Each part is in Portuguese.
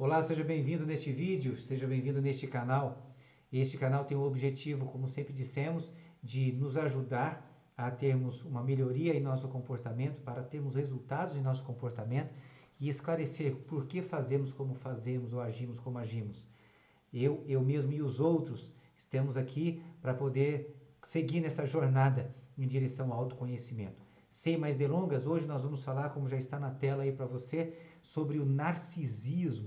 Olá, seja bem-vindo neste vídeo, seja bem-vindo neste canal. Este canal tem o objetivo, como sempre dissemos, de nos ajudar a termos uma melhoria em nosso comportamento, para termos resultados em nosso comportamento e esclarecer por que fazemos como fazemos ou agimos como agimos. Eu mesmo e os outros estamos aqui para poder seguir nessa jornada em direção ao autoconhecimento. Sem mais delongas, hoje nós vamos falar, como já está na tela aí para você, sobre o narcisismo.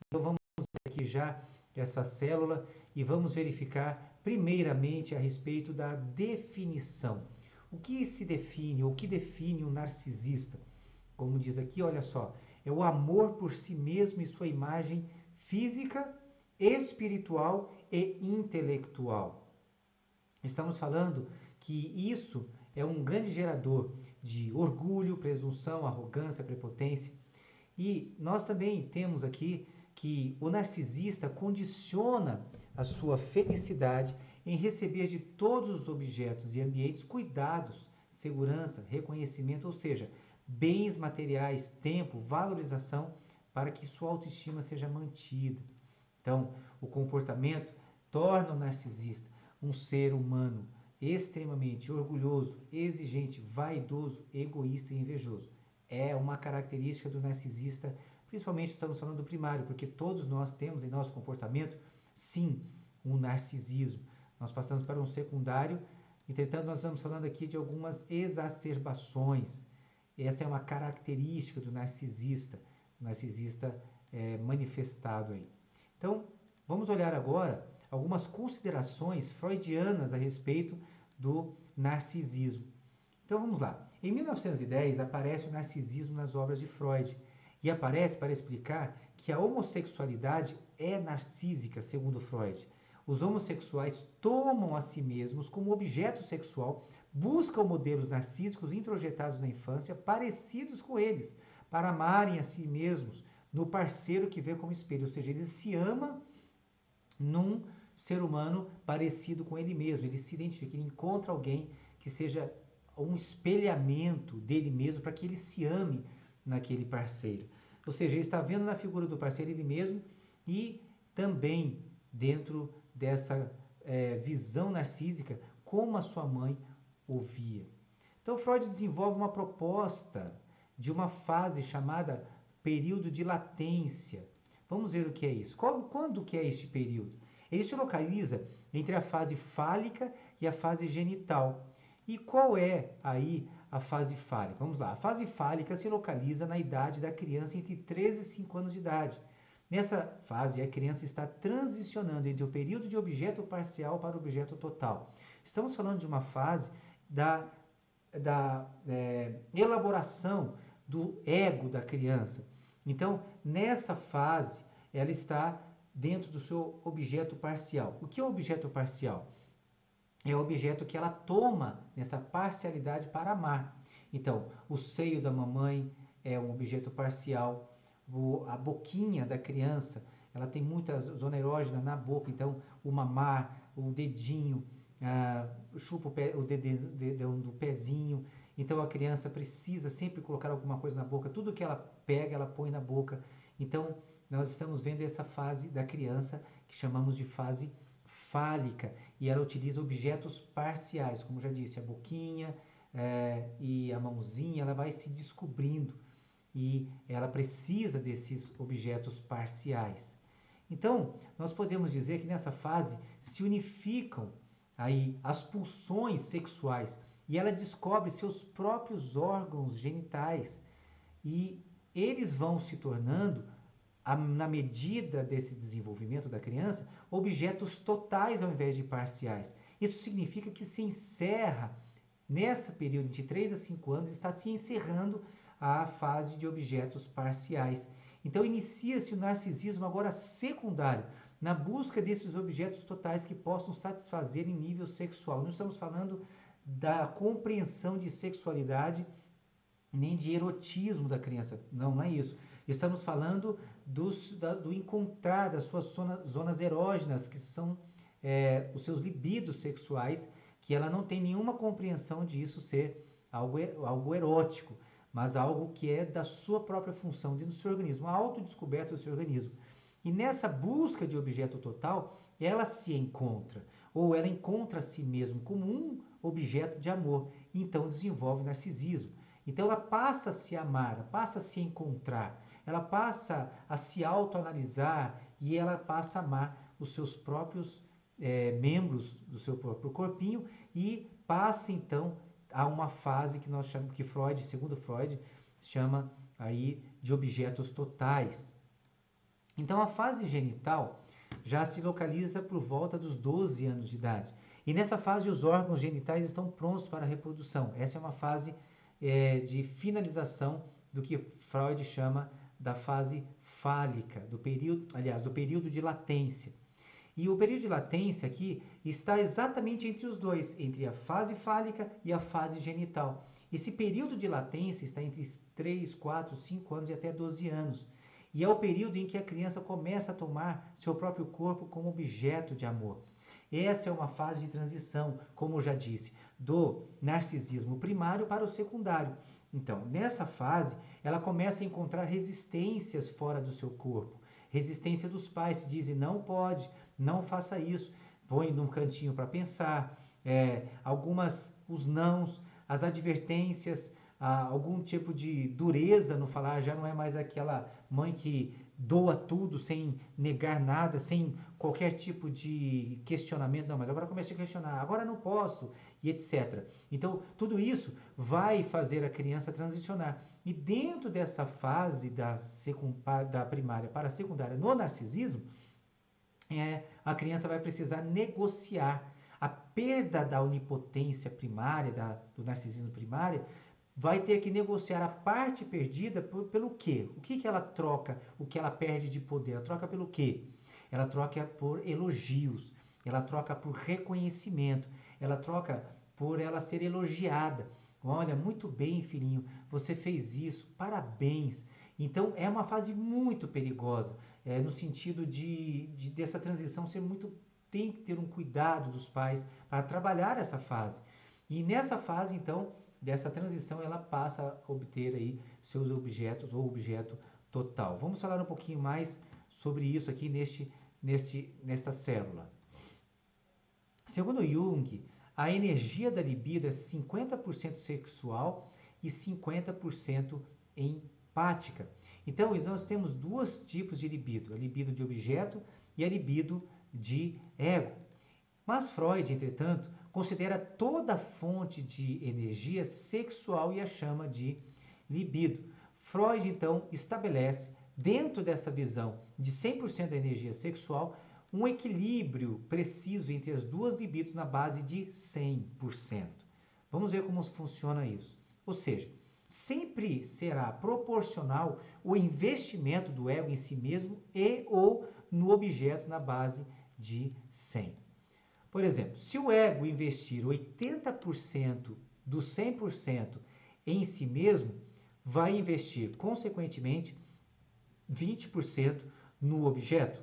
Então vamos aqui já essa célula e vamos verificar primeiramente a respeito da definição. O que se define, ou o que define um narcisista? Como diz aqui, olha só, é o amor por si mesmo e sua imagem física, espiritual e intelectual. Estamos falando que isso é um grande gerador de orgulho, presunção, arrogância, prepotência. E nós também temos aqui que o narcisista condiciona a sua felicidade em receber de todos os objetos e ambientes cuidados, segurança, reconhecimento, ou seja, bens materiais, tempo, valorização, para que sua autoestima seja mantida. Então, o comportamento torna o narcisista um ser humano extremamente orgulhoso, exigente, vaidoso, egoísta e invejoso. É uma característica do narcisista, principalmente estamos falando do primário, porque todos nós temos em nosso comportamento, sim, um narcisismo. Nós passamos para um secundário, entretanto, nós estamos falando aqui de algumas exacerbações. Essa é uma característica do narcisista manifestado aí. Então, vamos olhar agora algumas considerações freudianas a respeito do narcisismo. Então vamos lá. Em 1910 aparece o narcisismo nas obras de Freud e aparece para explicar que a homossexualidade é narcísica, segundo Freud. Os homossexuais tomam a si mesmos como objeto sexual, buscam modelos narcísicos introjetados na infância, parecidos com eles, para amarem a si mesmos no parceiro que vê como espelho. Ou seja, ele se ama num ser humano parecido com ele mesmo. Ele se identifica, ele encontra alguém que seja um espelhamento dele mesmo para que ele se ame naquele parceiro. Ou seja, ele está vendo na figura do parceiro ele mesmo e também dentro dessa visão narcísica como a sua mãe o via. Então Freud desenvolve uma proposta de uma fase chamada período de latência. Vamos ver o que é isso. Quando que é este período? Ele se localiza entre a fase fálica e a fase genital. E qual é aí a fase fálica? Vamos lá. A fase fálica se localiza na idade da criança entre 13 e 5 anos de idade. Nessa fase, a criança está transicionando entre o período de objeto parcial para o objeto total. Estamos falando de uma fase da elaboração do ego da criança. Então, nessa fase, ela está dentro do seu objeto parcial. O que é o objeto parcial? É o objeto que ela toma nessa parcialidade para amar. Então, o seio da mamãe é um objeto parcial, a boquinha da criança, ela tem muita zona erógena na boca, então o mamar, o dedinho, chupa o dedão do pezinho, então a criança precisa sempre colocar alguma coisa na boca, tudo que ela pega, ela põe na boca. Então, nós estamos vendo essa fase da criança que chamamos de fase fálica, e ela utiliza objetos parciais, como já disse, a boquinha e a mãozinha, ela vai se descobrindo e ela precisa desses objetos parciais. Então, nós podemos dizer que nessa fase se unificam aí as pulsões sexuais e ela descobre seus próprios órgãos genitais e eles vão se tornando na medida desse desenvolvimento da criança, objetos totais ao invés de parciais. Isso significa que se encerra, nesse período de 3 a 5 anos, está se encerrando a fase de objetos parciais. Então, inicia-se o narcisismo agora secundário, na busca desses objetos totais que possam satisfazer em nível sexual. Não estamos falando da compreensão de sexualidade nem de erotismo da criança. Não, não é isso. Estamos falando do encontrar das suas zonas erógenas, que são os seus libidos sexuais, que ela não tem nenhuma compreensão disso ser algo erótico. mas algo que é da sua própria função dentro do seu organismo, a autodescoberta do seu organismo. E nessa busca de objeto total, ela se encontra, ou ela encontra a si mesma como um objeto de amor, e então desenvolve narcisismo. Então ela passa a se amar, ela passa a se encontrar, ela passa a se autoanalisar e ela passa a amar os seus próprios membros do seu próprio corpinho e passa então a uma fase que nós chamamos, que Freud, segundo Freud, chama aí de objetos totais. Então a fase genital já se localiza por volta dos 12 anos de idade. E nessa fase os órgãos genitais estão prontos para a reprodução. Essa é uma fase de finalização do que Freud chama da fase fálica, do período de latência. E o período de latência aqui está exatamente entre os dois, entre a fase fálica e a fase genital. Esse período de latência está entre 3, 4, 5 anos e até 12 anos. E é o período em que a criança começa a tomar seu próprio corpo como objeto de amor. Essa é uma fase de transição, como eu já disse, do narcisismo primário para o secundário. Então, nessa fase, ela começa a encontrar resistências fora do seu corpo. Resistência dos pais, que dizem não pode, não faça isso, põe num cantinho para pensar, os nãos, as advertências, algum tipo de dureza no falar, já não é mais aquela mãe que doa tudo sem negar nada, sem qualquer tipo de questionamento, não, mas agora começa a questionar, agora não posso, e etc. Então, tudo isso vai fazer a criança transicionar. E dentro dessa fase da primária para a secundária no narcisismo, a criança vai precisar negociar a perda da onipotência primária, do narcisismo primário, vai ter que negociar a parte perdida pelo quê? O que ela troca, o que ela perde de poder? Ela troca pelo quê? Ela troca por elogios, ela troca por reconhecimento, ela troca por ela ser elogiada. Olha, muito bem, filhinho, você fez isso, parabéns. Então, é uma fase muito perigosa, no sentido dessa transição ser muito. Tem que ter um cuidado dos pais para trabalhar essa fase. E nessa fase, então, dessa transição, ela passa a obter aí seus objetos ou objeto total. Vamos falar um pouquinho mais sobre isso aqui nesta célula. Segundo Jung, a energia da libido é 50% sexual e 50% empática. Então, nós temos dois tipos de libido, a libido de objeto e a libido de ego. Mas Freud, entretanto, considera toda fonte de energia sexual e a chama de libido. Freud, então, estabelece, dentro dessa visão de 100% da energia sexual, um equilíbrio preciso entre as duas libidos na base de 100%. Vamos ver como funciona isso. Ou seja, sempre será proporcional o investimento do ego em si mesmo e ou no objeto na base de 100. Por exemplo, se o ego investir 80% dos 100% em si mesmo, vai investir, consequentemente, 20% no objeto.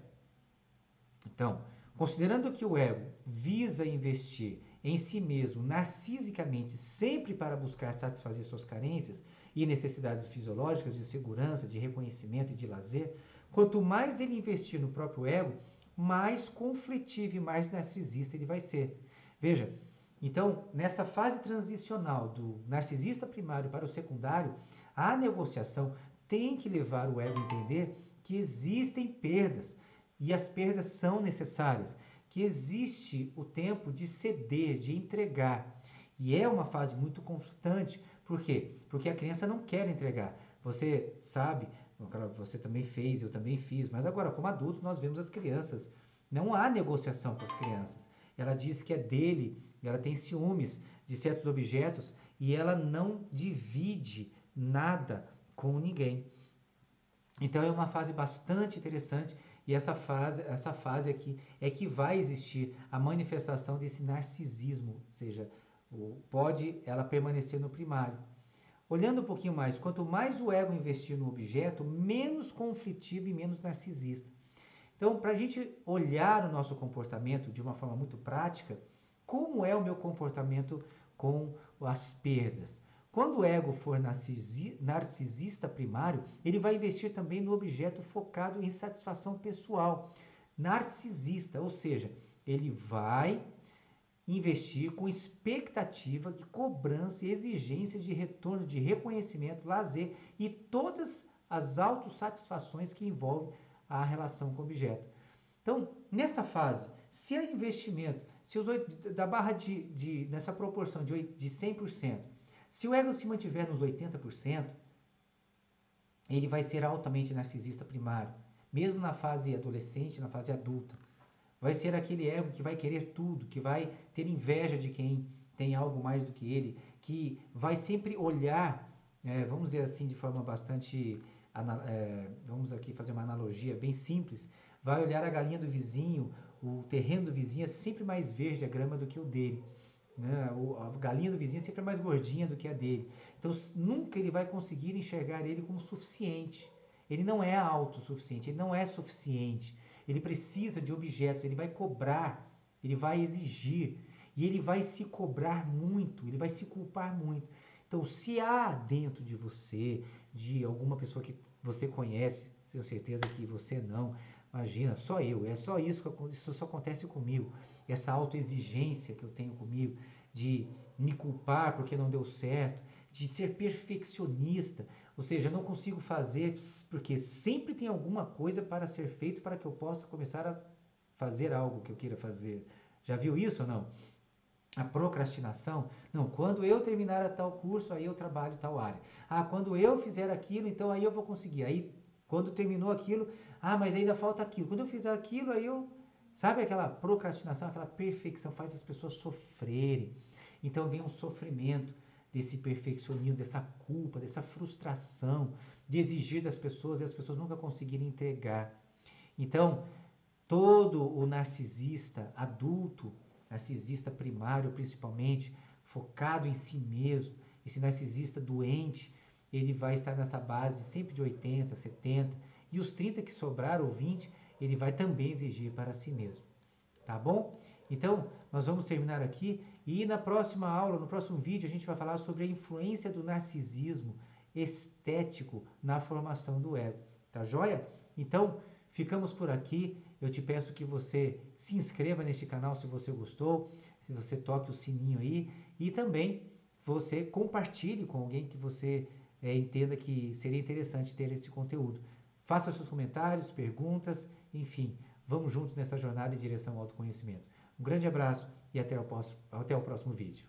Então, considerando que o ego visa investir em si mesmo narcisicamente sempre para buscar satisfazer suas carências e necessidades fisiológicas de segurança, de reconhecimento e de lazer, quanto mais ele investir no próprio ego, mais conflitivo e mais narcisista ele vai ser. Veja, então, nessa fase transicional do narcisista primário para o secundário, a negociação tem que levar o ego a entender que existem perdas e as perdas são necessárias, que existe o tempo de ceder, de entregar. E é uma fase muito conflitante. Por quê? Porque a criança não quer entregar. Você sabe, você também fez, eu também fiz, mas agora, como adulto, nós vemos as crianças. Não há negociação com as crianças. Ela diz que é dele, ela tem ciúmes de certos objetos e ela não divide nada com ninguém. Então é uma fase bastante interessante e essa fase aqui é que vai existir a manifestação desse narcisismo, ou seja, pode ela permanecer no primário. Olhando um pouquinho mais, quanto mais o ego investir no objeto, menos conflitivo e menos narcisista. Então, para a gente olhar o nosso comportamento de uma forma muito prática, como é o meu comportamento com as perdas? Quando o ego for narcisista primário, ele vai investir também no objeto focado em satisfação pessoal. Narcisista, ou seja, ele vai investir com expectativa de cobrança e exigência de retorno, de reconhecimento, lazer e todas as autossatisfações que envolvem a relação com o objeto. Então, nessa fase, se há investimento, se os da barra nessa proporção de 100%, se o ego se mantiver nos 80%, ele vai ser altamente narcisista primário, mesmo na fase adolescente, na fase adulta. Vai ser aquele ego que vai querer tudo, que vai ter inveja de quem tem algo mais do que ele, que vai sempre olhar, vamos dizer assim, de forma bastante, vamos aqui fazer uma analogia bem simples, vai olhar a galinha do vizinho, o terreno do vizinho é sempre mais verde a grama do que o dele. Né? A galinha do vizinho é sempre mais gordinha do que a dele. Então nunca ele vai conseguir enxergar ele como suficiente. Ele não é autossuficiente, ele não é suficiente. Ele precisa de objetos, ele vai cobrar, ele vai exigir e ele vai se cobrar muito, ele vai se culpar muito. Então, se há dentro de você, de alguma pessoa que você conhece, tenho certeza que você não, imagina, só eu, é só isso que isso só acontece comigo, essa autoexigência que eu tenho comigo, de me culpar porque não deu certo, de ser perfeccionista, ou seja, eu não consigo fazer porque sempre tem alguma coisa para ser feito para que eu possa começar a fazer algo que eu queira fazer. Já viu isso ou não? A procrastinação, não, quando eu terminar a tal curso, aí eu trabalho tal área. Ah, quando eu fizer aquilo, então aí eu vou conseguir. Aí, quando terminou aquilo, mas ainda falta aquilo. Quando eu fizer aquilo, aí eu... Sabe aquela procrastinação, aquela perfeição, faz as pessoas sofrerem. Então vem um sofrimento desse perfeccionismo, dessa culpa, dessa frustração, de exigir das pessoas e as pessoas nunca conseguirem entregar. Então, todo o narcisista adulto, narcisista primário principalmente, focado em si mesmo, esse narcisista doente, ele vai estar nessa base sempre de 80, 70, e os 30 que sobrar, ou 20, ele vai também exigir para si mesmo. Tá bom? Então, nós vamos terminar aqui e na próxima aula, no próximo vídeo, a gente vai falar sobre a influência do narcisismo estético na formação do ego. Tá joia? Então, ficamos por aqui. Eu te peço que você se inscreva neste canal se você gostou, se você toque o sininho aí e também você compartilhe com alguém que você entenda que seria interessante ter esse conteúdo. Faça seus comentários, perguntas, enfim, vamos juntos nessa jornada em direção ao autoconhecimento. Um grande abraço e até o próximo vídeo.